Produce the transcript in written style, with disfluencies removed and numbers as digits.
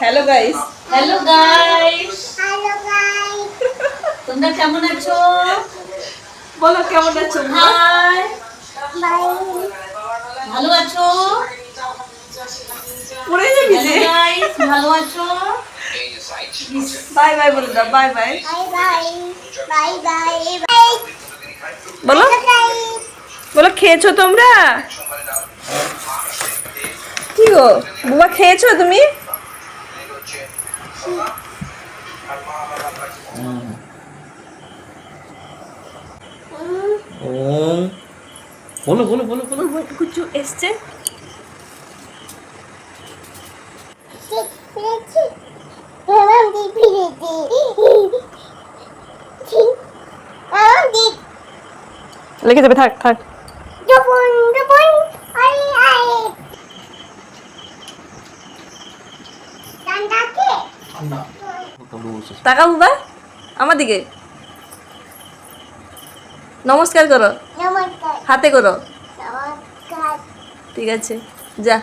Hello guys, hello guys, তোমরা কেমন আছো? বলো কেমন আছো? হাই, ভালো আছো? পড়ে যাবি যে। গাইস, ভালো আছো? বাই বাই বলে দাও, বাই বাই বলো। বলো খেয়েছো তোমরা? কি গো বুবা, খেয়েছো তুমি? বলো বলো বলো বলো। কিছু এসছে। লেগে যাবে, থাক থাক। টাকা বুবা আমার দিকে নমস্কার করো, হাতে করো। ঠিক আছে, যা।